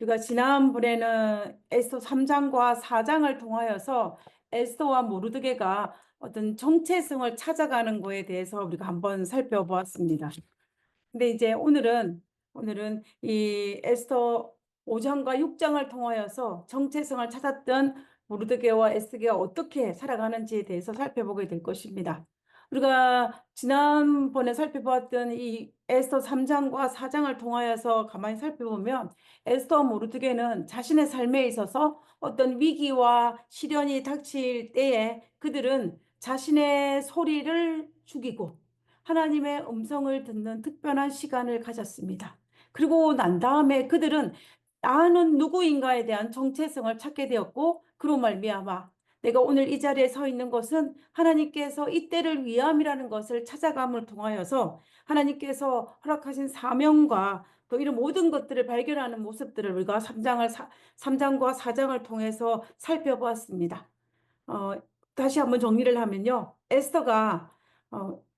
우리가 지난번에는 에스더 3장과 4장을 통하여서 에스더와 모르드게가 어떤 정체성을 찾아가는 거에 대해서 우리가 한번 살펴보았습니다. 근데 이제 오늘은 이 에스더 5장과 6장을 통하여서 정체성을 찾았던 모르드게와 에스더가 어떻게 살아가는지에 대해서 살펴보게 될 것입니다. 우리가 지난번에 살펴보았던 이 에스더 3장과 4장을 통하여서 가만히 살펴보면 에스더 모르드게는 자신의 삶에 있어서 어떤 위기와 시련이 닥칠 때에 그들은 자신의 소리를 죽이고 하나님의 음성을 듣는 특별한 시간을 가졌습니다. 그리고 난 다음에 그들은 나는 누구인가에 대한 정체성을 찾게 되었고, 그로 말미암아 내가 오늘 이 자리에 서 있는 것은 하나님께서 이때를 위함이라는 것을 찾아감을 통하여서 하나님께서 허락하신 사명과 또 이런 모든 것들을 발견하는 모습들을 우리가 3장과 4장을 통해서 살펴보았습니다. 어, 다시 한번 정리를 하면요. 에스더가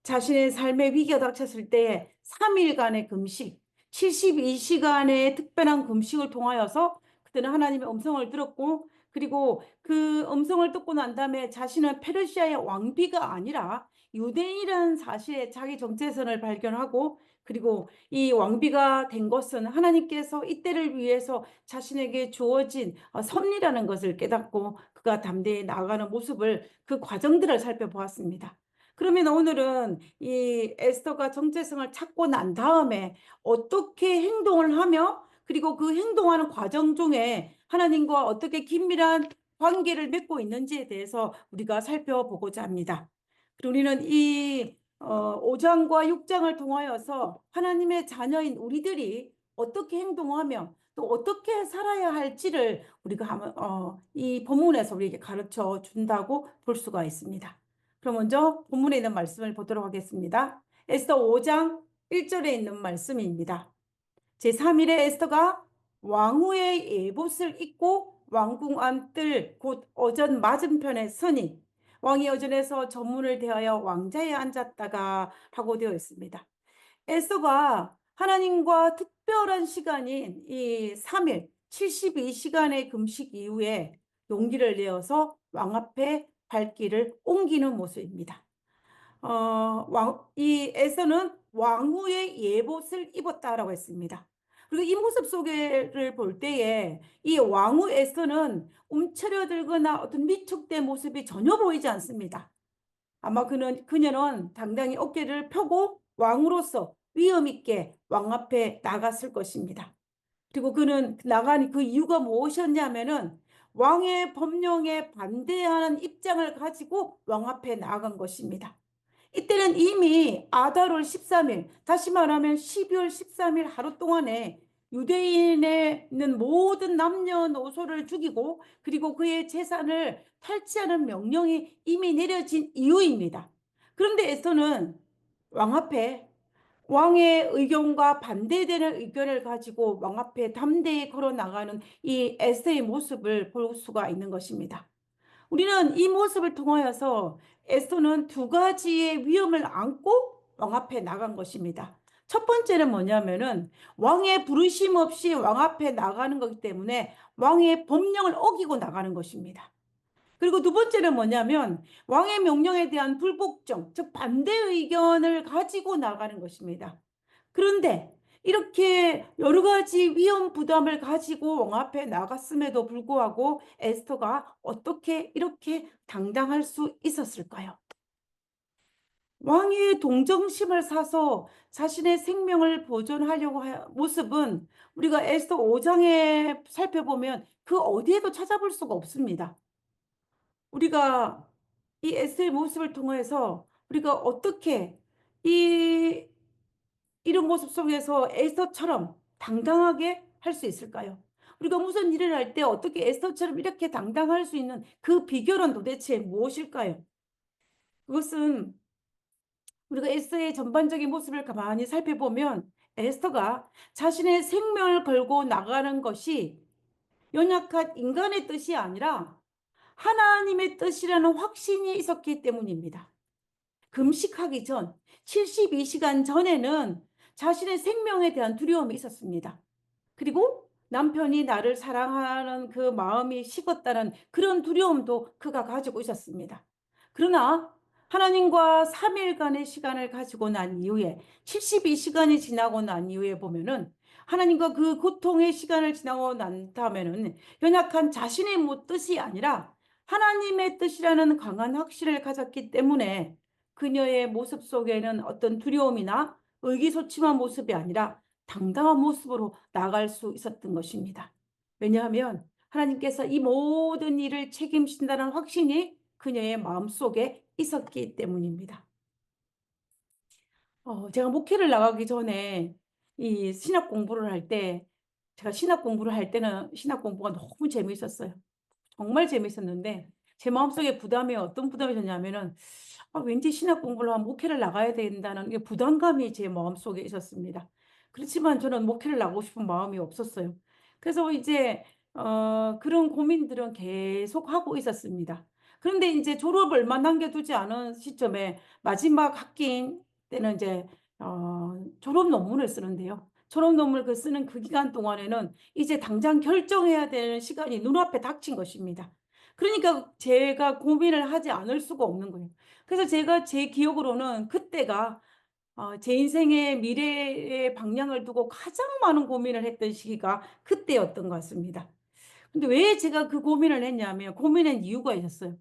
자신의 삶의 위기가 닥쳤을 때 3일간의 금식, 72시간의 특별한 금식을 통하여서 그때는 하나님의 음성을 들었고, 그리고 그 음성을 듣고 난 다음에 자신은 페르시아의 왕비가 아니라 유대인이라는 사실에 자기 정체성을 발견하고, 그리고 이 왕비가 된 것은 하나님께서 이때를 위해서 자신에게 주어진 섭리라는 것을 깨닫고 그가 담대히 나아가는 모습을, 그 과정들을 살펴보았습니다. 그러면 오늘은 이 에스더가 정체성을 찾고 난 다음에 어떻게 행동을 하며, 그리고 그 행동하는 과정 중에 하나님과 어떻게 긴밀한 관계를 맺고 있는지에 대해서 우리가 살펴보고자 합니다. 그리고 우리는 이 5장과 6장을 통하여서 하나님의 자녀인 우리들이 어떻게 행동하며 또 어떻게 살아야 할지를 우리가 이 본문에서 우리에게 가르쳐 준다고 볼 수가 있습니다. 그럼 먼저 본문에 있는 말씀을 보도록 하겠습니다. 에스더 5장 1절에 있는 말씀입니다. 제3일에 에스더가 왕후의 예봇을 입고 왕궁 안뜰 곧 어전 맞은편에 서니 왕이 어전에서 전문을 대하여 왕자에 앉았다가 라고 되어 있습니다. 에스더가 하나님과 특별한 시간인 이 3일 72시간의 금식 이후에 용기를 내어서 왕 앞에 발길을 옮기는 모습입니다. 이 에서는 왕후의 예봇을 입었다라고 했습니다. 그리고 이 모습 소개를 볼 때에 이 왕후 에서는 움츠러들거나 어떤 위축된 모습이 전혀 보이지 않습니다. 아마 그녀는 당당히 어깨를 펴고 왕으로서 위엄 있게 왕 앞에 나갔을 것입니다. 그리고 그는 나간 그 이유가 무엇이었냐면은 왕의 법령에 반대하는 입장을 가지고 왕 앞에 나간 것입니다. 이때는 이미 아달월 13일, 다시 말하면 12월 13일 하루 동안에 유대인에 있는 모든 남녀노소를 죽이고 그리고 그의 재산을 탈취하는 명령이 이미 내려진 이유입니다. 그런데 에스더는 왕 앞에 왕의 의견과 반대되는 의견을 가지고 왕 앞에 담대히 걸어 나가는 이 에스더의 모습을 볼 수가 있는 것입니다. 우리는 이 모습을 통하여서 에스더는 두 가지의 위험을 안고 왕 앞에 나간 것입니다. 첫 번째는 뭐냐면은 왕의 부르심 없이 왕 앞에 나가는 것이기 때문에 왕의 법령을 어기고 나가는 것입니다. 그리고 두 번째는 뭐냐면 왕의 명령에 대한 불복종, 즉 반대 의견을 가지고 나가는 것입니다. 그런데 이렇게 여러 가지 위험 부담을 가지고 왕 앞에 나갔음에도 불구하고 에스더가 어떻게 이렇게 당당할 수 있었을까요? 왕의 동정심을 사서 자신의 생명을 보존하려고 한 모습은 우리가 에스더 5장에 살펴보면 그 어디에도 찾아볼 수가 없습니다. 우리가 이 에스더의 모습을 통해서 우리가 어떻게 이 이런 모습 속에서 에스더처럼 당당하게 할 수 있을까요? 우리가 무슨 일을 할 때 어떻게 에스더처럼 이렇게 당당할 수 있는 그 비결은 도대체 무엇일까요? 그것은 우리가 에스더의 전반적인 모습을 가만히 살펴보면 에스더가 자신의 생명을 걸고 나가는 것이 연약한 인간의 뜻이 아니라 하나님의 뜻이라는 확신이 있었기 때문입니다. 금식하기 전 72시간 전에는 자신의 생명에 대한 두려움이 있었습니다. 그리고 남편이 나를 사랑하는 그 마음이 식었다는 그런 두려움도 그가 가지고 있었습니다. 그러나 하나님과 3일간의 시간을 가지고 난 이후에 72시간이 지나고 난 이후에 보면은 하나님과 그 고통의 시간을 지나고 난 다음에는 연약한 자신의 뭐 뜻이 아니라 하나님의 뜻이라는 강한 확신을 가졌기 때문에 그녀의 모습 속에는 어떤 두려움이나 의기소침한 모습이 아니라 당당한 모습으로 나아갈 수 있었던 것입니다. 왜냐하면 하나님께서 이 모든 일을 책임진다는 확신이 그녀의 마음속에 있었기 때문입니다. 제가 목회를 나가기 전에 이 신학 공부를 할 때, 제가 신학 공부를 할 때는 신학 공부가 너무 재미있었어요. 정말 재밌었는데 제 마음속에 부담이 어떤 부담이었냐면은 왠지 신학 공부를 하면 목회를 나가야 된다는 게 부담감이 제 마음속에 있었습니다. 그렇지만 저는 목회를 나가고 싶은 마음이 없었어요. 그래서 이제 그런 고민들은 계속 하고 있었습니다. 그런데 이제 졸업을 얼마 남겨두지 않은 시점에 마지막 학기인 때는 이제 졸업 논문을 쓰는데요. 졸업 논문을 쓰는 그 기간 동안에는 이제 당장 결정해야 되는 시간이 눈앞에 닥친 것입니다. 그러니까 제가 고민을 하지 않을 수가 없는 거예요. 그래서 제가 제 기억으로는 그때가 제 인생의 미래의 방향을 두고 가장 많은 고민을 했던 시기가 그때였던 것 같습니다. 근데 왜 제가 그 고민을 했냐면 고민한 이유가 있었어요.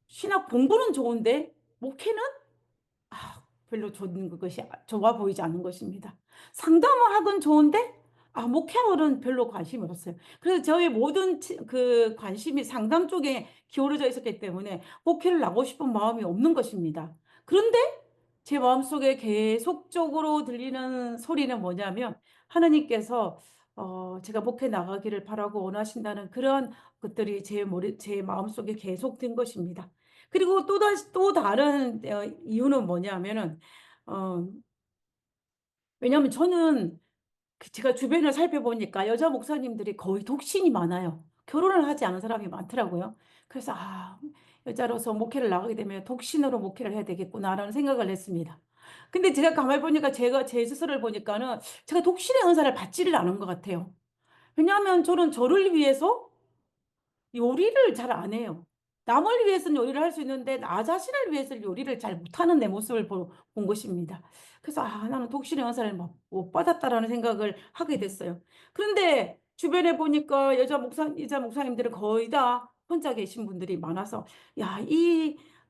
신학 공부는 좋은데 목회는 별로 좋은 것이 좋아 보이지 않는 것입니다. 상담을 하건 좋은데 목회하고는 별로 관심이 없었어요. 그래서 저의 모든 그 관심이 상담 쪽에 기울어져 있었기 때문에 목회를 나가고 싶은 마음이 없는 것입니다. 그런데 제 마음속에 계속적으로 들리는 소리는 뭐냐면 하나님께서 제가 목회 나가기를 바라고 원하신다는 그런 것들이 제 마음속에 계속 든 것입니다. 그리고 또 다른 이유는 뭐냐면은 어 왜냐하면 저는 제가 주변을 살펴보니까 여자 목사님들이 거의 독신이 많아요. 결혼을 하지 않은 사람이 많더라고요. 그래서 여자로서 목회를 나가게 되면 독신으로 목회를 해야 되겠구나라는 생각을 했습니다. 근데 제가 가만히 보니까 제가 제 스스로를 보니까는 제가 독신의 은사를 받지를 않은 것 같아요. 왜냐하면 저는 저를 위해서 요리를 잘 안 해요. 남을 위해서는 요리를 할 수 있는데 나 자신을 위해서 요리를 잘 못하는 내 모습을 본 것입니다. 그래서 나는 독신의 은사를 못 받았다라는 생각을 하게 됐어요. 그런데 주변에 보니까 여자 목사님들은 거의 다 혼자 계신 분들이 많아서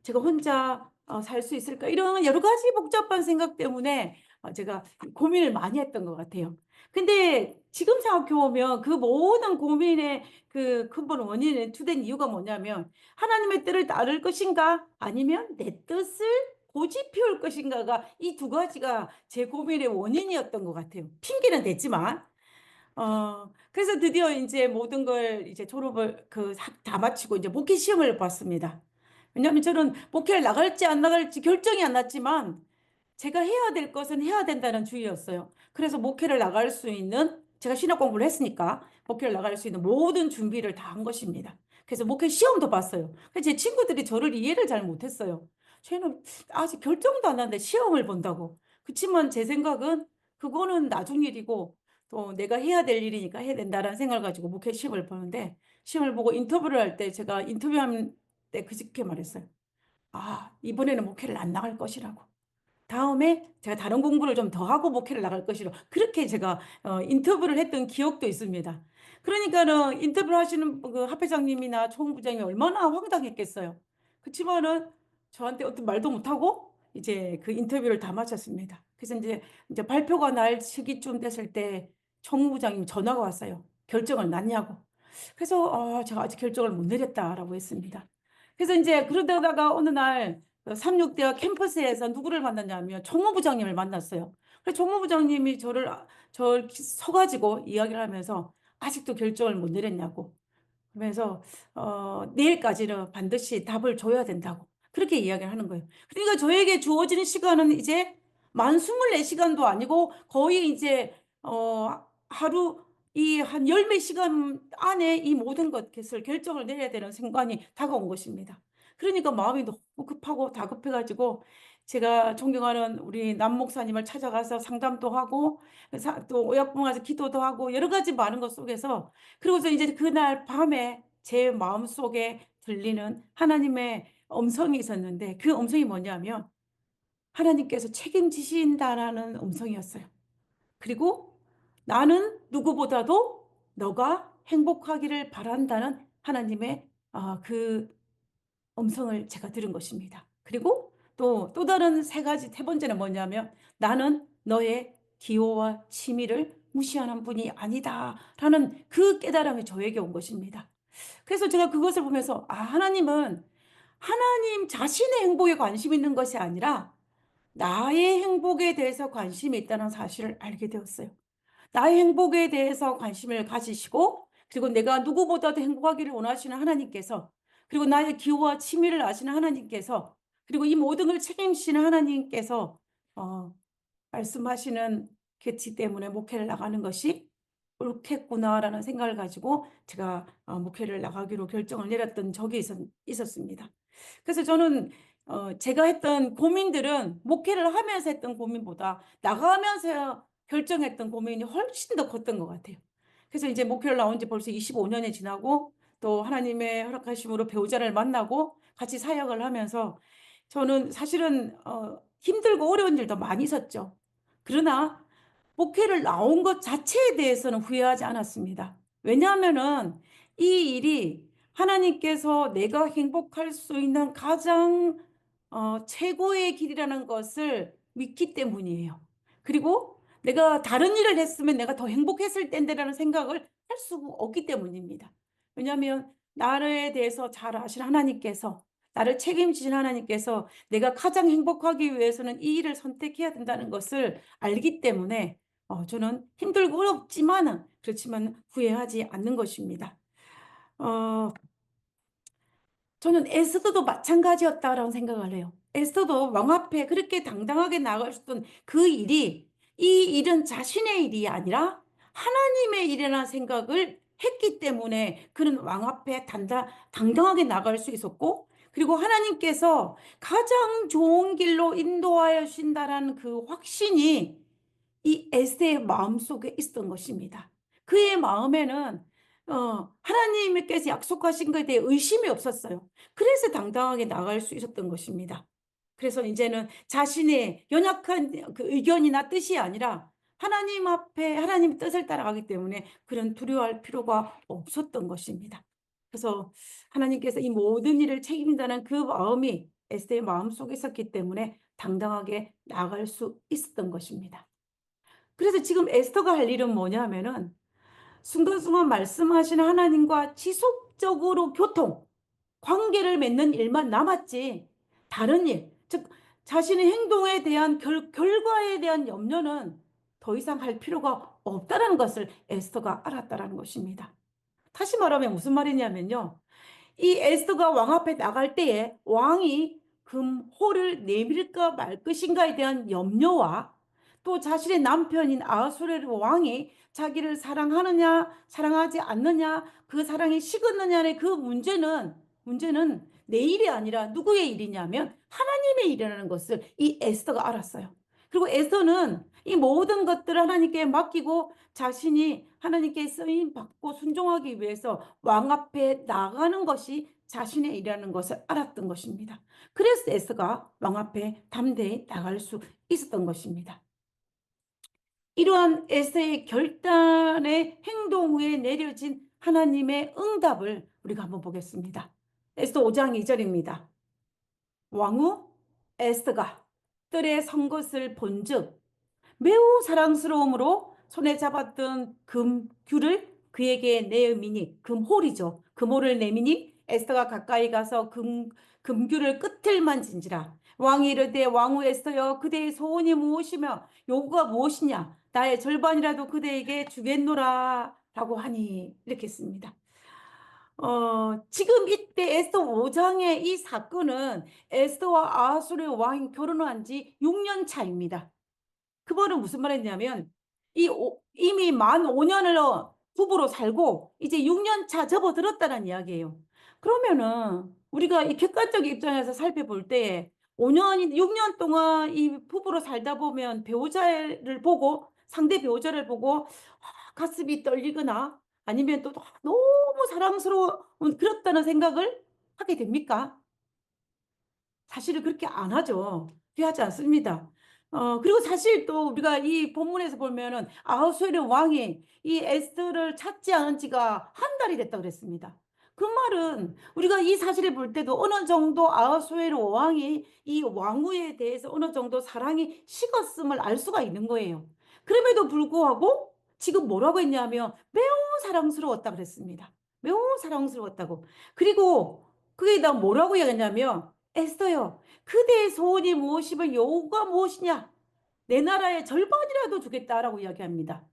제가 혼자 살 수 있을까 이런 여러 가지 복잡한 생각 때문에 제가 고민을 많이 했던 것 같아요. 근데 지금 생각해 보면 그 모든 고민의 그 근본 원인에 주된 이유가 뭐냐면 하나님의 뜻을 따를 것인가 아니면 내 뜻을 고집피울 것인가가 이 두 가지가 제 고민의 원인이었던 것 같아요. 핑계는 됐지만. 그래서 드디어 이제 모든 걸 이제 졸업을 다 마치고 이제 목회 시험을 봤습니다. 왜냐하면 저는 목회를 나갈지 안 나갈지 결정이 안 났지만 제가 해야 될 것은 해야 된다는 주의였어요. 그래서 목회를 나갈 수 있는 제가 신학 공부를 했으니까 목회를 나갈 수 있는 모든 준비를 다 한 것입니다. 그래서 목회 시험도 봤어요. 그래서 제 친구들이 저를 이해를 잘 못했어요. 쟤는 아직 결정도 안 났는데 시험을 본다고. 그렇지만 제 생각은 그거는 나중 일이고 또 내가 해야 될 일이니까 해야 된다라는 생각을 가지고 목회 시험을 보는데 시험을 보고 인터뷰를 할 때 제가 인터뷰할 때 그렇게 말했어요. 이번에는 목회를 안 나갈 것이라고. 다음에 제가 다른 공부를 좀 더 하고 목회를 나갈 것이로 그렇게 제가 인터뷰를 했던 기억도 있습니다. 그러니까는 인터뷰를 하시는 그 합회장님이나 총무부장이 얼마나 황당했겠어요. 그렇지만은 저한테 어떤 말도 못하고 이제 그 인터뷰를 다 마쳤습니다. 그래서 이제 발표가 날 시기쯤 됐을 때 총무부장님 전화가 왔어요. 결정을 났냐고. 그래서 제가 아직 결정을 못 내렸다라고 했습니다. 그래서 이제 그러다가 어느 날 삼육대학 캠퍼스에서 누구를 만났냐면 총무부장님을 만났어요. 그래서 총무부장님이 저 서가지고 이야기를 하면서 아직도 결정을 못 내렸냐고. 그러면서 내일까지는 반드시 답을 줘야 된다고. 그렇게 이야기를 하는 거예요. 그러니까 저에게 주어지는 시간은 이제 만 24시간도 아니고 거의 이제 하루 이 한 열 몇 시간 안에 이 모든 것을 결정을 내려야 되는 순간이 다가온 것입니다. 그러니까 마음이 너무 급하고 다급해가지고 제가 존경하는 우리 남 목사님을 찾아가서 상담도 하고 또 오약봉 가서 기도도 하고 여러 가지 많은 것 속에서, 그리고서 이제 그날 밤에 제 마음속에 들리는 하나님의 음성이 있었는데, 그 음성이 뭐냐면 하나님께서 책임지신다라는 음성이었어요. 그리고 나는 누구보다도 너가 행복하기를 바란다는 하나님의 그 음성을 제가 들은 것입니다. 그리고 또 다른 세 가지, 세 번째는 뭐냐면 나는 너의 기호와 취미를 무시하는 분이 아니다라는 그 깨달음이 저에게 온 것입니다. 그래서 제가 그것을 보면서 하나님은 하나님 자신의 행복에 관심 있는 것이 아니라 나의 행복에 대해서 관심이 있다는 사실을 알게 되었어요. 나의 행복에 대해서 관심을 가지시고, 그리고 내가 누구보다도 행복하기를 원하시는 하나님께서, 그리고 나의 기호와 취미를 아시는 하나님께서, 그리고 이 모든 걸 책임지시는 하나님께서 어, 말씀하시는 계치 때문에 목회를 나가는 것이 옳겠구나라는 생각을 가지고 제가 목회를 나가기로 결정을 내렸던 적이 있었습니다. 그래서 저는 제가 했던 고민들은 목회를 하면서 했던 고민보다 나가면서 결정했던 고민이 훨씬 더 컸던 것 같아요. 그래서 이제 목회를 나온 지 벌써 25년이 지나고, 또 하나님의 허락하심으로 배우자를 만나고 같이 사역을 하면서 저는 사실은 힘들고 어려운 일도 많이 있었죠. 그러나 목회를 나온 것 자체에 대해서는 후회하지 않았습니다. 왜냐하면은 이 일이 하나님께서 내가 행복할 수 있는 가장 최고의 길이라는 것을 믿기 때문이에요. 그리고 내가 다른 일을 했으면 내가 더 행복했을 텐데라는 생각을 할 수 없기 때문입니다. 왜냐하면 나에 대해서 잘 아시는 하나님께서, 나를 책임지신 하나님께서 내가 가장 행복하기 위해서는 이 일을 선택해야 된다는 것을 알기 때문에 저는 힘들고 어렵지만은, 그렇지만 후회하지 않는 것입니다. 어, 저는 에스더도 마찬가지였다라고 생각을 해요. 에스더도 왕 앞에 그렇게 당당하게 나갈 수 있던 그 일이, 이 일은 자신의 일이 아니라 하나님의 일이라는 생각을 했기 때문에 그는 왕 앞에 당당하게 나갈 수 있었고, 그리고 하나님께서 가장 좋은 길로 인도하여 주신다라는 그 확신이 이 에스더의 마음속에 있었던 것입니다. 그의 마음에는 하나님께서 약속하신 것에 대해 의심이 없었어요. 그래서 당당하게 나갈 수 있었던 것입니다. 그래서 이제는 자신의 연약한 그 의견이나 뜻이 아니라 하나님 앞에 하나님의 뜻을 따라가기 때문에 그런 두려워할 필요가 없었던 것입니다. 그래서 하나님께서 이 모든 일을 책임진다는 그 마음이 에스더의 마음속에 있었기 때문에 당당하게 나갈 수 있었던 것입니다. 그래서 지금 에스더가 할 일은 뭐냐면은 순간순간 말씀하시는 하나님과 지속적으로 관계를 맺는 일만 남았지, 다른 일, 즉 자신의 행동에 대한 결과에 대한 염려는 더 이상 할 필요가 없다는 것을 에스더가 알았다는 것입니다. 다시 말하면 무슨 말이냐면요, 이 에스더가 왕 앞에 나갈 때에 왕이 금호를 내밀까 말 것인가에 대한 염려와, 또 자신의 남편인 아하수에르 왕이 자기를 사랑하느냐 사랑하지 않느냐, 그 사랑이 식었느냐의 그 문제는 내 일이 아니라 누구의 일이냐면 하나님의 일이라는 것을 이 에스더가 알았어요. 그리고 에스더는 이 모든 것들을 하나님께 맡기고 자신이 하나님께 쓰임 받고 순종하기 위해서 왕 앞에 나가는 것이 자신의 일이라는 것을 알았던 것입니다. 그래서 에스더가 왕 앞에 담대히 나갈 수 있었던 것입니다. 이러한 에스더의 결단의 행동 후에 내려진 하나님의 응답을 우리가 한번 보겠습니다. 에스더 5장 2절입니다. 왕후 에스더가 뜰에 선 것을 본즉 매우 사랑스러움으로 손에 잡았던 금귤을 그에게 내미니, 금홀이죠. 금홀을 내미니 에스더가 가까이 가서 금귤을 끝을 만진지라. 왕이 이르되 왕후 에스더여, 그대의 소원이 무엇이며 요구가 무엇이냐, 나의 절반이라도 그대에게 주겠노라 라고 하니, 이렇게 씁니다. 지금 이때 에스더 5장의 이 사건은 에스더와 아하수르의 왕이 결혼한 지 6년 차입니다. 그 말은 무슨 말이냐면 이미 만 5년을 부부로 살고 이제 6년 차 접어들었다는 이야기예요. 그러면은 우리가 이 객관적 입장에서 살펴볼 때 5년, 6년 동안 이 부부로 살다 보면 배우자를 보고, 상대 배우자를 보고 가슴이 떨리거나 아니면 또 너무 사랑스러운 그렇다는 생각을 하게 됩니까? 사실은 그렇게 안 하죠. 그렇게 하지 않습니다. 그리고 사실 또 우리가 이 본문에서 보면은 아하수에르 왕이 이 에스더를 찾지 않은 지가 한 달이 됐다 그랬습니다. 그 말은 우리가 이 사실을 볼 때도 어느 정도 아하수에르 왕이 이 왕후에 대해서 어느 정도 사랑이 식었음을 알 수가 있는 거예요. 그럼에도 불구하고 지금 뭐라고 했냐면 매우 사랑스러웠다 그랬습니다. 매우 사랑스러웠다고. 그리고 그게 다 뭐라고 얘기했냐면 에스더여, 그대의 소원이 무엇이며 여호가 무엇이냐? 내 나라의 절반이라도 주겠다라고 이야기합니다.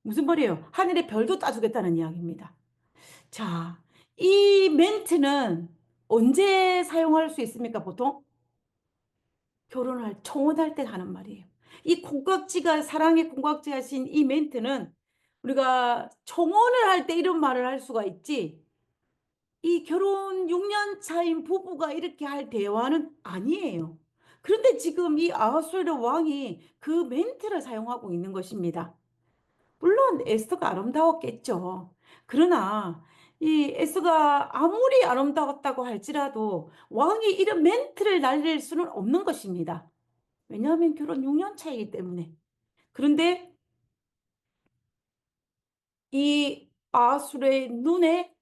무슨 말이에요? 하늘의 별도 따주겠다는 이야기입니다. 자, 이 멘트는 언제 사용할 수 있습니까, 보통? 결혼할, 청혼할 때 하는 말이에요. 이 콩깍지가, 사랑의 콩깍지 하신 이 멘트는 우리가 청혼을 할 때 이런 말을 할 수가 있지, 이 결혼 6년 차인 부부가 이렇게 할 대화는 아니에요. 그런데 지금 이 아하수에르 왕이 그 멘트를 사용하고 있는 것입니다. 물론 에스더가 아름다웠겠죠. 그러나 이 에스더가 아무리 아름다웠다고 할지라도 왕이 이런 멘트를 날릴 수는 없는 것입니다. 왜냐하면 결혼 6년 차이기 때문에. 그런데 이 아하수르의 눈에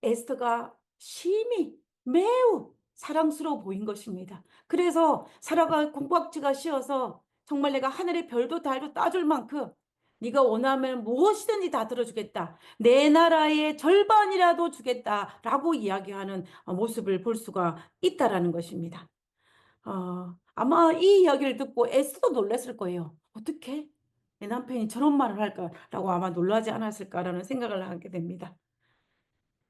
에스더가 심히 매우 사랑스러워 보인 것입니다. 그래서 사라가 콩깍지가 씌어서 정말 내가 하늘의 별도 달도 따줄 만큼 네가 원하면 무엇이든지 다 들어주겠다. 내 나라의 절반이라도 주겠다라고 이야기하는 모습을 볼 수가 있다라는 것입니다. 아마 이 이야기를 듣고 에스더도 놀랐을 거예요. 어떻게? 내 남편이 저런 말을 할까라고 아마 놀라지 않았을까라는 생각을 하게 됩니다.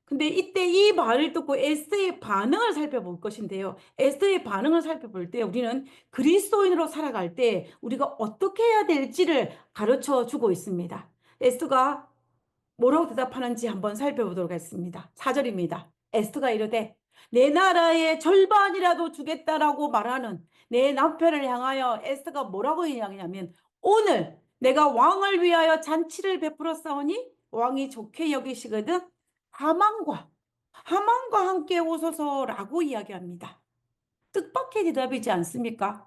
근데 이때 이 말을 듣고 에스더의 반응을 살펴볼 것인데요. 에스더의 반응을 살펴볼 때 우리는 그리스도인으로 살아갈 때 우리가 어떻게 해야 될지를 가르쳐 주고 있습니다. 에스더가 뭐라고 대답하는지 한번 살펴보도록 하겠습니다. 4절입니다. 에스더가 이르되 내 나라의 절반이라도 주겠다라고 말하는 내 남편을 향하여 에스더가 뭐라고 이야기냐면 오늘 내가 왕을 위하여 잔치를 베풀어 싸우니 왕이 좋게 여기시거든 하만과 함께 오소서라고 이야기합니다. 뜻밖의 대답이지 않습니까?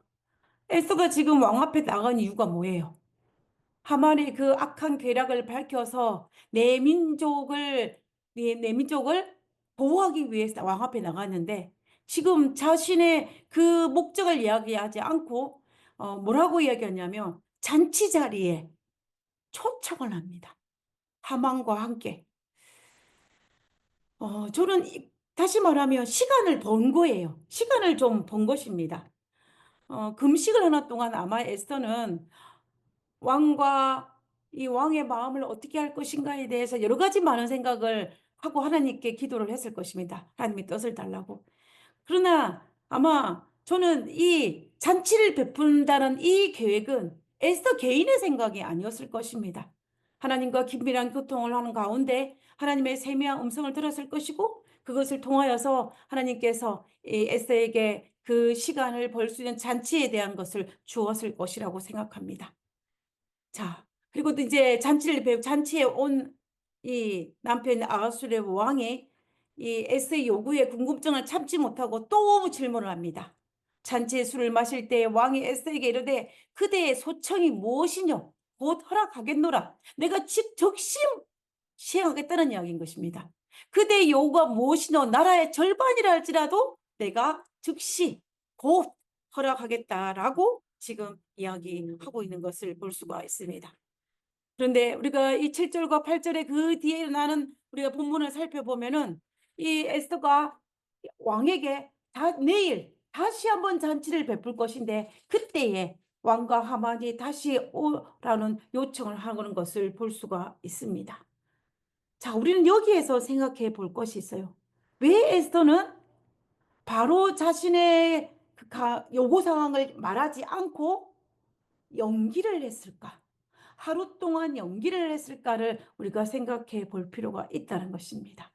에스더가 지금 왕 앞에 나간 이유가 뭐예요? 하만의 그 악한 계략을 밝혀서 내 민족을 보호하기 위해서 왕 앞에 나갔는데 지금 자신의 그 목적을 이야기하지 않고 뭐라고 이야기하냐면 잔치 자리에 초청을 합니다. 하만과 함께. 저는 다시 말하면 시간을 번 거예요. 시간을 좀 번 것입니다. 금식을 하는 동안 아마 에스더는 왕과 이 왕의 마음을 어떻게 할 것인가에 대해서 여러 가지 많은 생각을 하고 하나님께 기도를 했을 것입니다. 하나님의 뜻을 달라고. 그러나 아마 저는 이 잔치를 베푼다는 이 계획은 에스더 개인의 생각이 아니었을 것입니다. 하나님과 긴밀한 교통을 하는 가운데 하나님의 세미한 음성을 들었을 것이고 그것을 통하여서 하나님께서 이 에스더에게 그 시간을 벌 수 있는 잔치에 대한 것을 주었을 것이라고 생각합니다. 자, 그리고 또 이제 잔치에 온 이 남편 아하수르 왕이 이 에스의 요구에 궁금증을 참지 못하고 또 질문을 합니다. 잔치에 술을 마실 때 왕이 에스에게 이르되 그대의 소청이 무엇이뇨? 곧 허락하겠노라. 내가 즉시 시행하겠다는 이야기인 것입니다. 그대의 요구가 무엇이뇨? 나라의 절반이라 할지라도 내가 즉시 곧 허락하겠다라고 지금 이야기하고 있는 것을 볼 수가 있습니다. 그런데 우리가 이 7절과 8절의 그 뒤에 나는 우리가 본문을 살펴보면은 이 에스더가 왕에게 내일 다시 한번 잔치를 베풀 것인데 그때에 왕과 하만이 다시 오라는 요청을 하는 것을 볼 수가 있습니다. 자, 우리는 여기에서 생각해 볼 것이 있어요. 왜 에스더는 바로 자신의 그 요구 상황을 말하지 않고 연기를 했을까? 하루 동안 연기를 했을까를 우리가 생각해 볼 필요가 있다는 것입니다.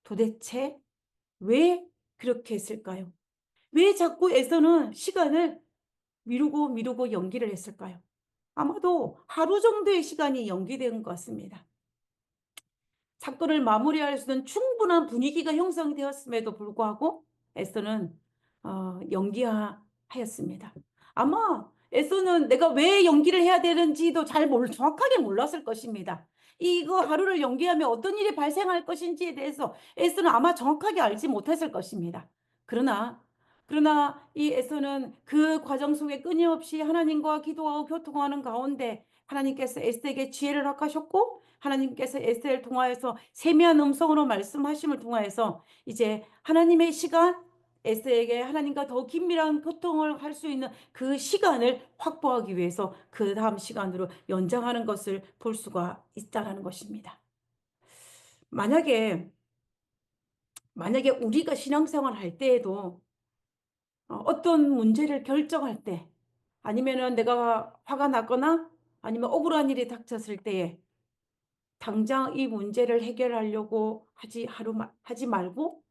도대체 왜 그렇게 했을까요? 왜 자꾸 에서는 시간을 미루고 미루고 연기를 했을까요? 아마도 하루 정도의 시간이 연기된 것 같습니다. 사건을 마무리할 수 있는 충분한 분위기가 형성되었음에도 불구하고 에서는 연기하였습니다. 아마 에서는 내가 왜 연기를 해야 되는지도 정확하게 몰랐을 것입니다. 이거 하루를 연기하면 어떤 일이 발생할 것인지에 대해서 에서는 아마 정확하게 알지 못했을 것입니다. 그러나 이 에서는 그 과정 속에 끊임없이 하나님과 기도하고 교통하는 가운데 하나님께서 에스더에게 지혜를 허락하셨고 하나님께서 에스더를 통하여서 세미한 음성으로 말씀하심을 통하여서 이제 하나님의 시간, 에스더에게 하나님과 더 긴밀한 교통을 할 수 있는 그 시간을 확보하기 위해서 그 다음 시간으로 연장하는 것을 볼 수가 있다는 것입니다. 만약에 우리가 신앙생활 할 때에도 어떤 문제를 결정할 때 아니면은 내가 화가 났거나 아니면 억울한 일이 닥쳤을 때에 당장 이 문제를 해결하려고 하지 말고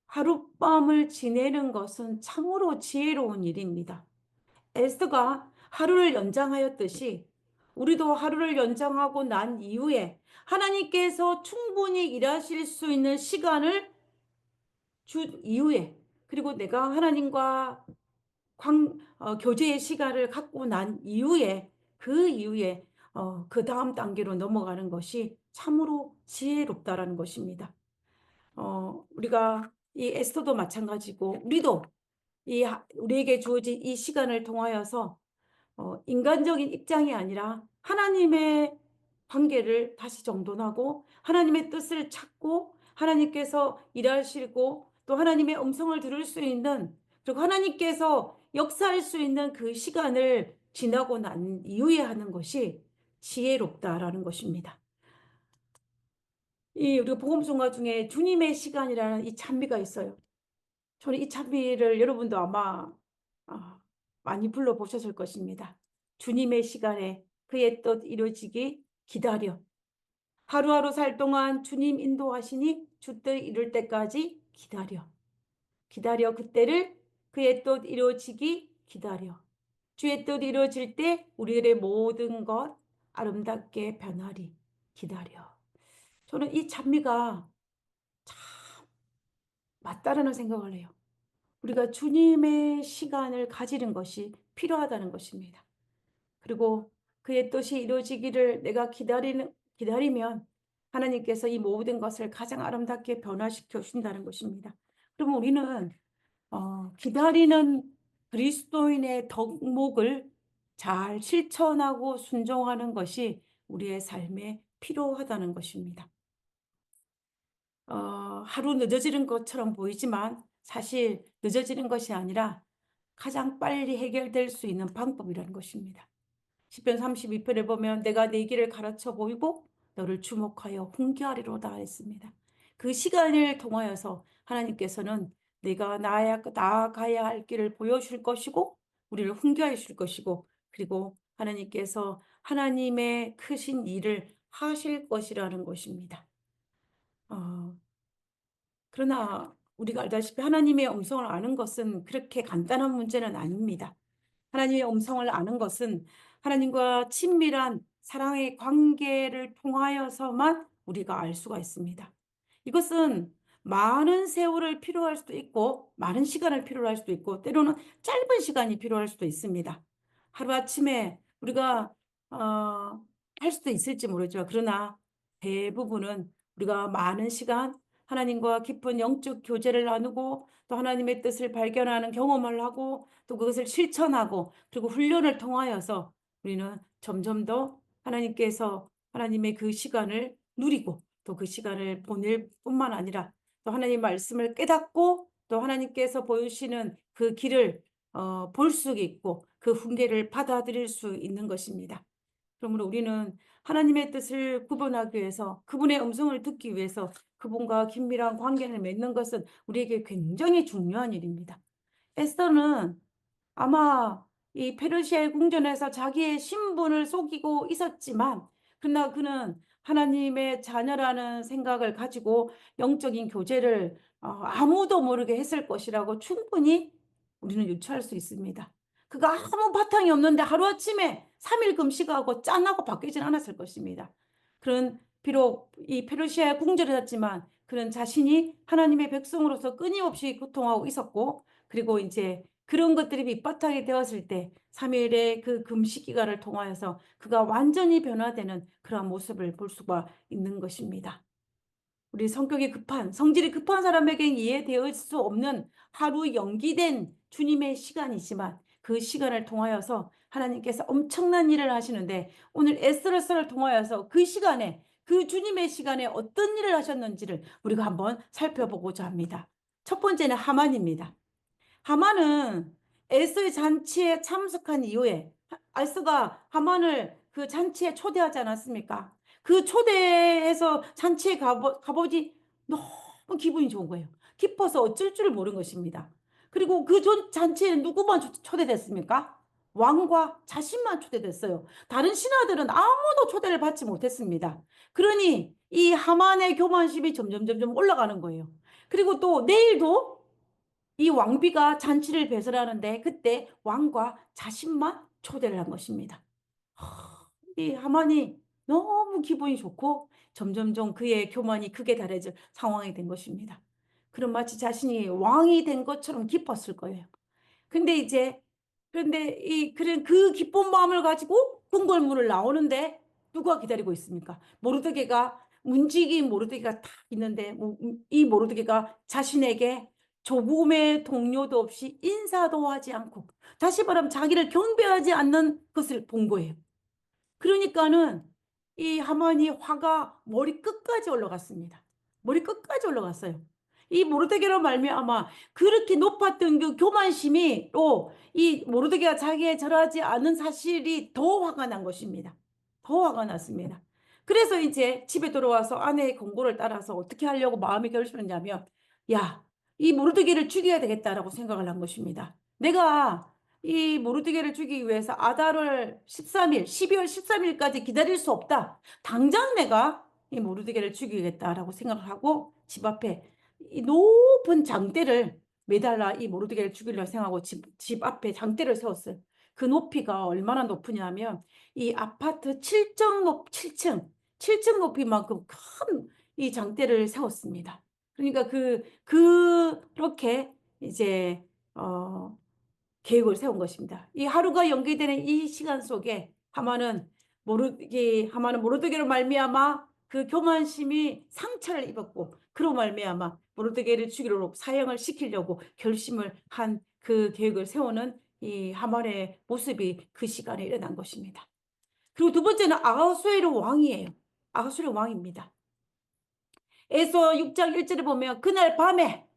하룻밤을 지내는 것은 참으로 지혜로운 일입니다. 에스더가 하루를 연장하였듯이 우리도 하루를 연장하고 난 이후에 하나님께서 충분히 일하실 수 있는 시간을 준 이후에 그리고 내가 하나님과 교제의 시간을 갖고 난 이후에 그 이후에 그 다음 단계로 넘어가는 것이 참으로 지혜롭다라는 것입니다. 우리가 이 에스더도 마찬가지고 우리도 우리에게 주어진 이 시간을 통하여서 인간적인 입장이 아니라 하나님의 관계를 다시 정돈하고 하나님의 뜻을 찾고 하나님께서 일하시고 또 하나님의 음성을 들을 수 있는 그리고 하나님께서 역사할 수 있는 그 시간을 지나고 난 이후에 하는 것이 지혜롭다라는 것입니다. 우리가 복음성가 중에 주님의 시간이라는 이 찬미가 있어요. 저는 이 찬미를 여러분도 아마 아, 많이 불러보셨을 것입니다. 주님의 시간에 그의 뜻 이루어지기 기다려. 하루하루 살 동안 주님 인도하시니 주 뜻 이룰 때까지 기다려. 기다려 그때를 그의 뜻 이루어지기 기다려. 주의 뜻 이루어질 때 우리들의 모든 것 아름답게 변하리. 기다려. 저는 이 찬미가 맞다라는 생각을 해요. 우리가 주님의 시간을 가지는 것이 필요하다는 것입니다. 그리고 그의 뜻이 이루어지기를 내가 기다리면 하나님께서 이 모든 것을 가장 아름답게 변화시켜 주신다는 것입니다. 그러면 우리는 기다리는 그리스도인의 덕목을 잘 실천하고 순종하는 것이 우리의 삶에 필요하다는 것입니다. 하루 늦어지는 것처럼 보이지만 사실 늦어지는 것이 아니라 가장 빨리 해결될 수 있는 방법이라는 것입니다. 시편 32편에 보면 내가 네 길을 가르쳐 보이고 너를 주목하여 훈계하리로다 했습니다. 그 시간을 통하여서 하나님께서는 내가 나아가야 할 길을 보여줄 것이고 우리를 훈계해 줄 것이고 그리고 하나님께서 하나님의 크신 일을 하실 것이라는 것입니다. 어, 그러나 우리가 알다시피 하나님의 음성을 아는 것은 그렇게 간단한 문제는 아닙니다. 하나님의 음성을 아는 것은 하나님과 친밀한 사랑의 관계를 통하여서만 우리가 알 수가 있습니다. 이것은 많은 세월을 필요할 수도 있고 많은 시간을 필요할 수도 있고 때로는 짧은 시간이 필요할 수도 있습니다. 하루아침에 우리가 할 수도 있을지 모르지만 그러나 대부분은 우리가 많은 시간 하나님과 깊은 영적 교제를 나누고 또 하나님의 뜻을 발견하는 경험을 하고 또 그것을 실천하고 그리고 훈련을 통하여서 우리는 점점 더 하나님께서 하나님의 그 시간을 누리고 또 그 시간을 보낼 뿐만 아니라 또 하나님 말씀을 깨닫고 또 하나님께서 보여주시는 그 길을 볼 수 있고 그 훈계를 받아들일 수 있는 것입니다. 그러므로 우리는 하나님의 뜻을 구분하기 위해서 그분의 음성을 듣기 위해서 그분과 긴밀한 관계를 맺는 것은 우리에게 굉장히 중요한 일입니다. 에스더는 아마 이 페르시아의 궁전에서 자기의 신분을 속이고 있었지만 그러나 그는 하나님의 자녀라는 생각을 가지고 영적인 교제를 아무도 모르게 했을 것이라고 충분히 우리는 유추할 수 있습니다. 그가 아무 바탕이 없는데 하루아침에 3일 금식하고 짠하고 바뀌진 않았을 것입니다. 그런 비록 이 페르시아에 궁절해졌지만 그런 자신이 하나님의 백성으로서 끊임없이 고통하고 있었고, 그리고 이제 그런 것들이 밑바탕이 되었을 때 3일의 그 금식 기간을 통하여서 그가 완전히 변화되는 그러한 모습을 볼 수가 있는 것입니다. 우리 성격이 급한, 성질이 급한 사람에게는 이해될 수 없는 하루 연기된 주님의 시간이지만 그 시간을 통하여서 하나님께서 엄청난 일을 하시는데, 오늘 에스더서를 통하여서 그 시간에, 그 주님의 시간에 어떤 일을 하셨는지를 우리가 한번 살펴보고자 합니다. 첫 번째는 하만입니다. 하만은 에스더의 잔치에 참석한 이후에 에스더가 하만을 그 잔치에 초대하지 않았습니까? 그 초대해서 잔치에 가보니 너무 기분이 좋은 거예요. 기뻐서 어쩔 줄 모르는 것입니다. 그리고 그 잔치에 누구만 초대됐습니까? 왕과 자신만 초대됐어요. 다른 신하들은 아무도 초대를 받지 못했습니다. 그러니 이 하만의 교만심이 점점 올라가는 거예요. 그리고 또 내일도 이 왕비가 잔치를 배설하는데 그때 왕과 자신만 초대를 한 것입니다. 이 하만이 너무 기분이 좋고 점점점 그의 교만이 극에 달해질 상황이 된 것입니다. 그럼 마치 자신이 왕이 된 것처럼 기뻤을 거예요. 근데 이제 그런데 그런 그 기쁜 마음을 가지고 궁궐문을 나오는데 누가 기다리고 있습니까? 모르드게가, 문지기인 모르드게가 딱 있는데 이 모르드게가 자신에게 조금의 동료도 없이 인사도 하지 않고, 다시 말하면 자기를 경배하지 않는 것을 본 거예요. 그러니까는 이 하만이 화가 머리 끝까지 올라갔습니다. 머리 끝까지 올라갔어요. 이 모르드게로 말미암아 그렇게 높았던 그 교만심이 또 이 모르드게가 자기에 절하지 않은 사실이 더 화가 난 것입니다. 더 화가 났습니다. 그래서 이제 집에 들어와서 아내의 권고를 따라서 어떻게 하려고 마음이 결심했냐면, 야, 이 모르드게를 죽여야 되겠다라고 생각을 한 것입니다. 내가 이 모르드게를 죽이기 위해서 아달월 13일, 12월 13일까지 기다릴 수 없다. 당장 내가 이 모르드게를 죽이겠다라고 생각을 하고 집 앞에 이 높은 장대를 매달라 이 모르드게를 죽이려고 생각하고 집 앞에 장대를 세웠어요. 그 높이가 얼마나 높으냐면 이 아파트 7층, 7층 높이만큼 큰 이 장대를 세웠습니다. 그러니까 그렇게 이제 계획을 세운 것입니다. 이 하루가 연기되는 이 시간 속에 하만은 모르드게로 말미암아 그 교만심이 상처를 입었고, 그로 말미암아 모르드게를 죽이려고 사형을 시키려고 결심을 한 그 계획을 세우는 이 하만의 모습이 그 시간에 일어난 것입니다. 그리고 두 번째는 아하수에로 왕이에요. 아하수에로 왕입니다. 에서 6장 1절에 보면 그날 밤에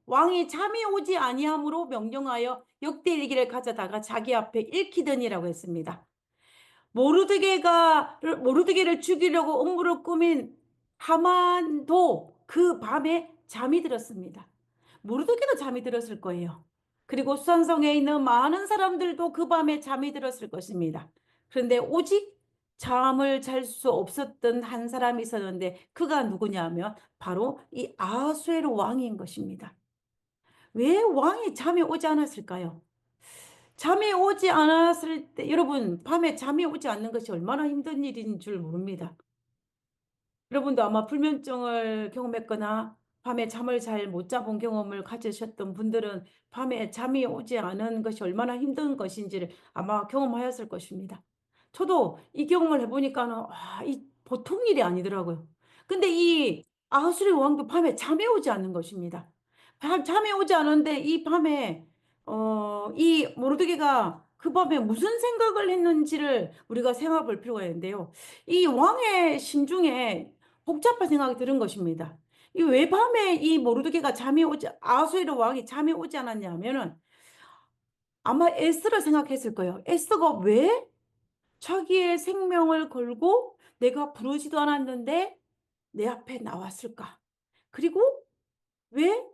왕이 잠이 오지 아니함으로 명령하여 역대일기를 가져다가 자기 앞에 읽히더니라고 했습니다. 모르드게를 죽이려고 음모를 꾸민 하만도 그 밤에 잠이 들었습니다. 모르드게도 잠이 들었을 거예요. 그리고 수산성에 있는 많은 사람들도 그 밤에 잠이 들었을 것입니다. 그런데 오직 잠을 잘 수 없었던 한 사람이 있었는데 그가 누구냐면 바로 이 아하수에로 왕인 것입니다. 왜 왕이 잠이 오지 않았을까요? 잠이 오지 않았을 때, 여러분, 밤에 잠이 오지 않는 것이 얼마나 힘든 일인 줄 모릅니다. 여러분도 아마 불면증을 경험했거나 밤에 잠을 잘 못 자본 경험을 가지셨던 분들은 밤에 잠이 오지 않은 것이 얼마나 힘든 것인지를 아마 경험하였을 것입니다. 저도 이 경험을 해보니까는 이 보통 일이 아니더라고요. 근데 이 아하수리 왕도 밤에 잠이 오지 않는 것입니다. 잠이 오지 않은데 이 밤에 이 모르드게가 그 밤에 무슨 생각을 했는지를 우리가 생각해 볼 필요가 있는데요. 이 왕의 심중에 복잡한 생각이 드는 것입니다. 이 왜 밤에 이 모르드게가 아하수에로 왕이 잠이 오지 않았냐면은 아마 에스더를 생각했을 거예요. 에스더가 왜 자기의 생명을 걸고 내가 부르지도 않았는데 내 앞에 나왔을까? 그리고 왜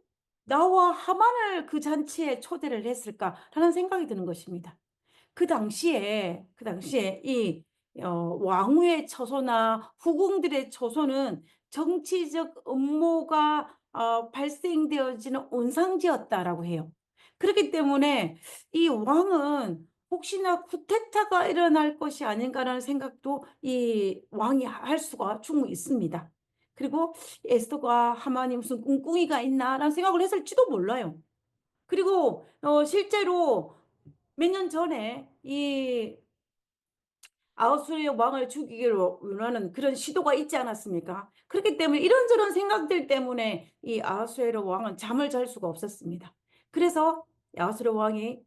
나와 하만을 그 잔치에 초대를 했을까라는 생각이 드는 것입니다. 그 당시에 이 왕후의 처소나 후궁들의 처소는 정치적 음모가 발생되어지는 온상지였다라고 해요. 그렇기 때문에 이 왕은 혹시나 쿠데타가 일어날 것이 아닌가라는 생각도 이 왕이 할 수가 충분히 있습니다. 그리고 에스더가 하만이 무슨 꿍꿍이가 있나라는 생각을 했을지도 몰라요. 그리고 실제로 몇 년 전에 이 아우스리아 왕을 죽이기를 원하는 그런 시도가 있지 않았습니까? 그렇기 때문에 이런저런 생각들 때문에 이 아하수에로 왕은 잠을 잘 수가 없었습니다. 그래서 아하수에로 왕이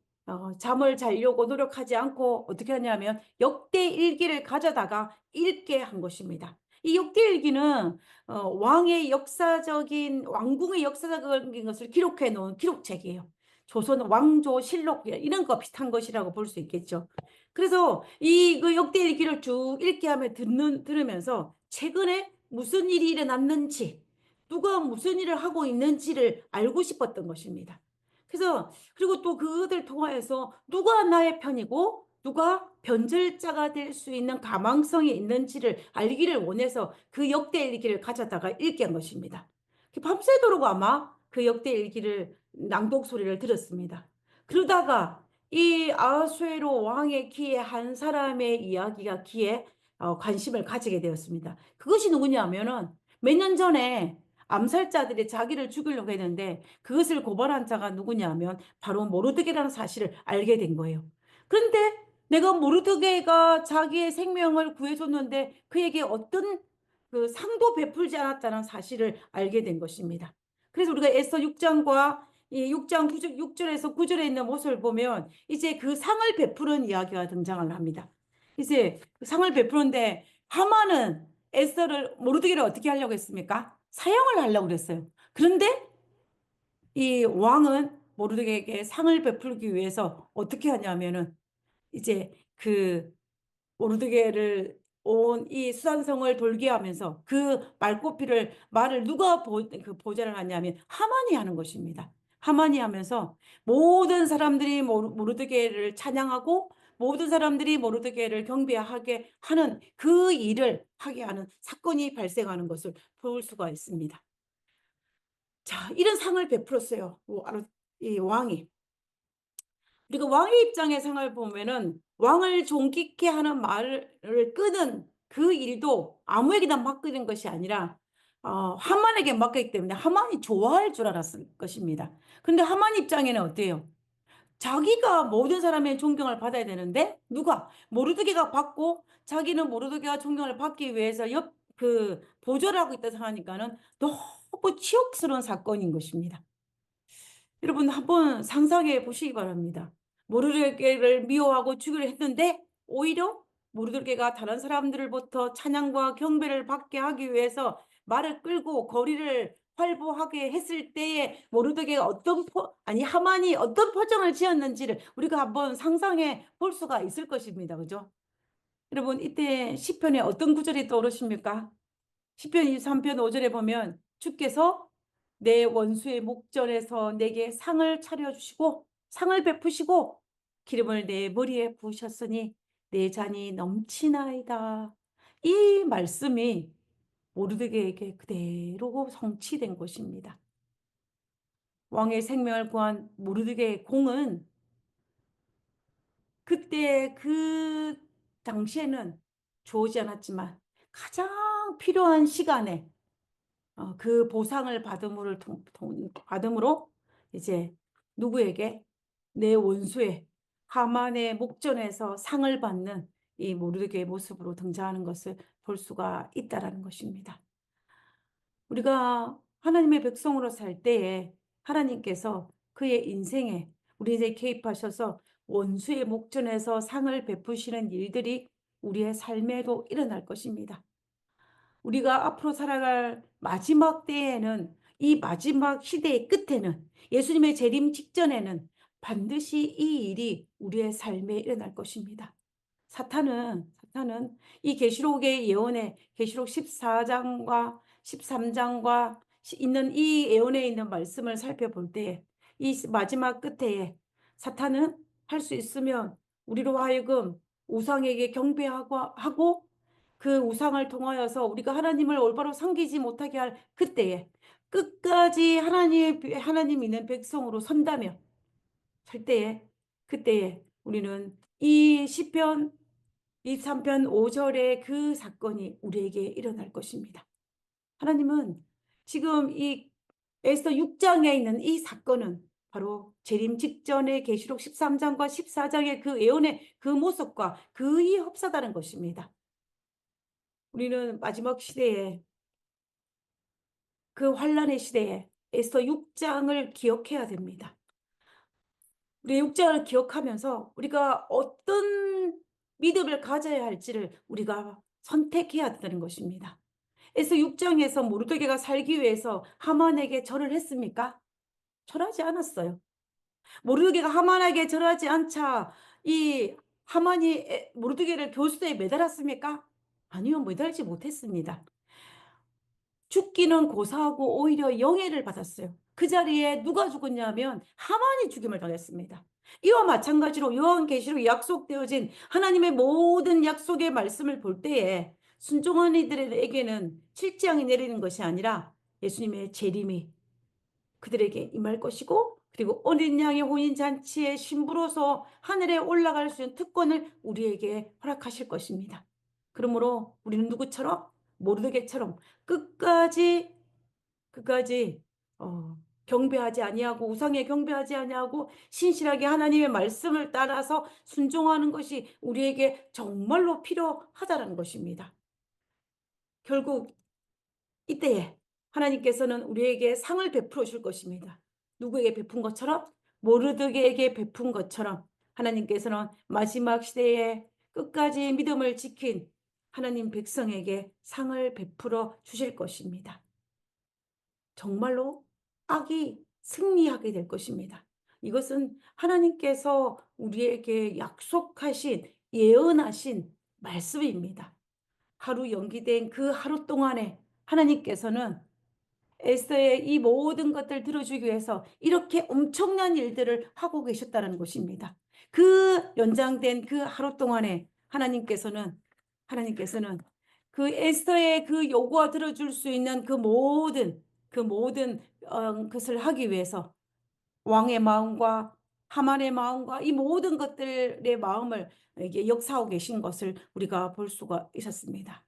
잠을 자려고 노력하지 않고 어떻게 하냐면 역대 일기를 가져다가 읽게 한 것입니다. 이 역대 일기는 왕의 역사적인 왕궁의 역사적인 것을 기록해 놓은 기록책이에요. 조선 왕조실록 이런 거 비슷한 것이라고 볼 수 있겠죠. 그래서 그 역대일기를 쭉 읽게 하며 들으면서 최근에 무슨 일이 일어났는지, 누가 무슨 일을 하고 있는지를 알고 싶었던 것입니다. 그래서 그리고 또 그들 통하여서 누가 나의 편이고 누가 변절자가 될 수 있는 가망성이 있는지를 알기를 원해서 그 역대일기를 가져다가 읽게 한 것입니다. 밤새도록 아마 그 역대일기를 낭독 소리를 들었습니다. 그러다가 이 아수에로 왕의 귀에 한 사람의 이야기가 귀에 관심을 가지게 되었습니다. 그것이 누구냐면은 몇 년 전에 암살자들이 자기를 죽이려고 했는데 그것을 고발한 자가 누구냐면 바로 모르드게라는 사실을 알게 된 거예요. 그런데 내가 모르드게가 자기의 생명을 구해줬는데 그에게 어떤 그 상도 베풀지 않았다는 사실을 알게 된 것입니다. 그래서 우리가 에스더 6장과 이 6장 6절에서 9절에 있는 모습을 보면 이제 그 상을 베푸는 이야기가 등장을 합니다. 이제 그 상을 베푸는데 하만은 에스더를 모르드게를 어떻게 하려고 했습니까? 사형을 하려고 그랬어요. 그런데 이 왕은 모르드게에게 상을 베풀기 위해서 어떻게 하냐면은 이제 그 모르드게를 온 이 수산성을 돌게 하면서 그 말을 누가 그 보좌를 하냐면 하만이 하는 것입니다. 하만이 하면서 모든 사람들이 모르드게를 찬양하고 모든 사람들이 모르드게를 경배하게 하는 그 일을 하게 하는 사건이 발생하는 것을 볼 수가 있습니다. 자, 이런 상을 베풀었어요. 이 왕이. 그리고 왕의 입장의 상을 보면은 왕을 존귀케 하는 말을 끄는 그 일도 아무에게나 맡기는 것이 아니라 하만에게 맡겼기 때문에 하만이 좋아할 줄 알았을 것입니다. 그런데 하만 입장에는 어때요? 자기가 모든 사람의 존경을 받아야 되는데 누가 모르드게가 받고 자기는 모르드게가 존경을 받기 위해서 그 보조를 하고 있다 생각하니까는 너무 치욕스러운 사건인 것입니다. 여러분 한번 상상해 보시기 바랍니다. 모르드게를 미워하고 죽이려 했는데 오히려 모르드게가 다른 사람들로부터 찬양과 경배를 받게 하기 위해서 말을 끌고 거리를 활보하게 했을 때에 모르드게가 하만이 어떤 표정을 지었는지를 우리가 한번 상상해 볼 수가 있을 것입니다. 그죠? 여러분 이때 시편에 어떤 구절이 떠오르십니까? 시편 23편 5절에 보면 주께서 내 원수의 목전에서 내게 상을 차려주시고 상을 베푸시고 기름을 내 머리에 부으셨으니 내 잔이 넘치나이다. 이 말씀이 모르드게에게 그대로 성취된 것입니다. 왕의 생명을 구한 모르드게의 공은 그때 그 당시에는 주어지지 않았지만 가장 필요한 시간에 그 보상을 받음으로 이제 누구에게 내 원수의 하만의 목전에서 상을 받는 이 모르드게의 모습으로 등장하는 것을 볼 수가 있다라는 것입니다. 우리가 하나님의 백성으로 살 때에 하나님께서 그의 인생에 우리에게 개입하셔서 원수의 목전에서 상을 베푸시는 일들이 우리의 삶에도 일어날 것입니다. 우리가 앞으로 살아갈 마지막 때에는 이 마지막 시대의 끝에는 예수님의 재림 직전에는 반드시 이 일이 우리의 삶에 일어날 것입니다. 사탄은 이 계시록의 예언에 계시록 14장과 13장과 있는 이 예언에 있는 말씀을 살펴볼 때 이 마지막 끝에 사탄은 할 수 있으면 우리로 하여금 우상에게 경배하고 그 우상을 통하여서 우리가 하나님을 올바로 섬기지 못하게 할 그때에 끝까지 하나님 있는 백성으로 선다면 살 때에 그때에 우리는 이 시편 23편 5절의 그 사건이 우리에게 일어날 것입니다. 하나님은 지금 이 에스더 6장에 있는 이 사건은 바로 재림 직전의 계시록 13장과 14장의 그 예언의 그 모습과 거의 흡사다는 것입니다. 우리는 마지막 시대에 그 환란의 시대에 에스더 6장을 기억해야 됩니다. 우리 6장을 기억하면서 우리가 어떤 믿음을 가져야 할지를 우리가 선택해야 된다는 것입니다. 에스더 6장에서 모르드게가 살기 위해서 하만에게 절을 했습니까? 절하지 않았어요. 모르드게가 하만에게 절하지 않자 이 하만이 모르드게를 교수대에 매달았습니까? 아니요, 매달지 못했습니다. 죽기는 고사하고 오히려 영예를 받았어요. 그 자리에 누가 죽었냐면 하만이 죽임을 당했습니다. 이와 마찬가지로 요한계시록에 약속되어진 하나님의 모든 약속의 말씀을 볼 때에 순종한 이들에게는 칠지양이 내리는 것이 아니라 예수님의 재림이 그들에게 임할 것이고, 그리고 어린 양의 혼인잔치의 신부로서 하늘에 올라갈 수 있는 특권을 우리에게 허락하실 것입니다. 그러므로 우리는 누구처럼? 모르드게처럼 끝까지 경배하지 아니하고 우상에 경배하지 아니하고 신실하게 하나님의 말씀을 따라서 순종하는 것이 우리에게 정말로 필요하다는 것입니다. 결국 이때에 하나님께서는 우리에게 상을 베풀어 줄 것입니다. 누구에게 베푼 것처럼? 모르드게에게 베푼 것처럼 하나님께서는 마지막 시대에 끝까지 믿음을 지킨 하나님 백성에게 상을 베풀어 주실 것입니다. 정말로 악이 승리하게 될 것입니다. 이것은 하나님께서 우리에게 약속하신 예언하신 말씀입니다. 하루 연기된 그 하루 동안에 하나님께서는 에스더의 이 모든 것들을 들어주기 위해서 이렇게 엄청난 일들을 하고 계셨다는 것입니다. 그 연장된 그 하루 동안에 하나님께서는 그 에스더의 그 요구와 들어줄 수 있는 그 모든 것을 하기 위해서 왕의 마음과 하만의 마음과 이 모든 것들의 마음을 이게 역사하고 계신 것을 우리가 볼 수가 있었습니다.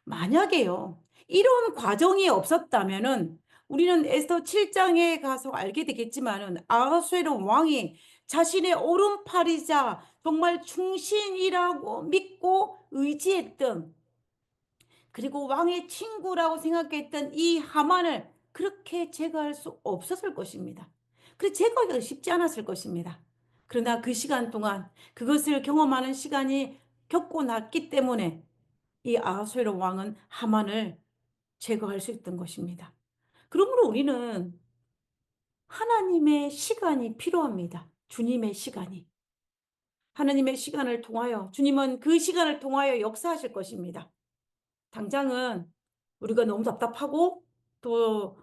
만약에요, 이런 과정이 없었다면은 우리는 에스더 7장에 가서 알게 되겠지만은 아하수에로 왕이 자신의 오른팔이자 정말 충신이라고 믿고 의지했던, 그리고 왕의 친구라고 생각했던 이 하만을 그렇게 제거할 수 없었을 것입니다. 그 제거하기가 쉽지 않았을 것입니다. 그러나 그 시간 동안 그것을 경험하는 시간이 겪고 났기 때문에 이 아하수에로 왕은 하만을 제거할 수 있던 것입니다. 그러므로 우리는 하나님의 시간이 필요합니다. 주님의 시간이. 하나님의 시간을 통하여, 주님은 그 시간을 통하여 역사하실 것입니다. 당장은 우리가 너무 답답하고 또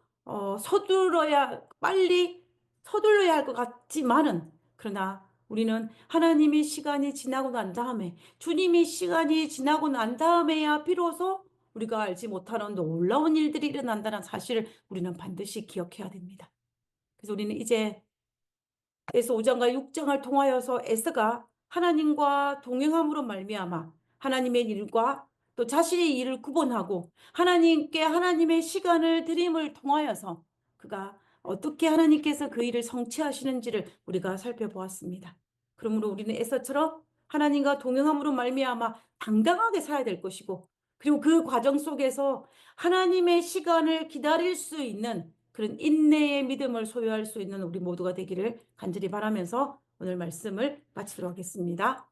빨리 서둘러야 할 것 같지만은, 그러나 우리는 하나님의 시간이 지나고 난 다음에, 주님의 시간이 지나고 난 다음에야 비로소 우리가 알지 못하는 놀라운 일들이 일어난다는 사실을 우리는 반드시 기억해야 됩니다. 그래서 우리는 이제 에서 5장과 6장을 통하여서 에스가 하나님과 동행함으로 말미암아 하나님의 일과 또 자신의 일을 구분하고 하나님께 하나님의 시간을 드림을 통하여서 그가 어떻게 하나님께서 그 일을 성취하시는지를 우리가 살펴보았습니다. 그러므로 우리는 에서처럼 하나님과 동행함으로 말미암아 당당하게 살아야 될 것이고, 그리고 그 과정 속에서 하나님의 시간을 기다릴 수 있는 그런 인내의 믿음을 소유할 수 있는 우리 모두가 되기를 간절히 바라면서 오늘 말씀을 마치도록 하겠습니다.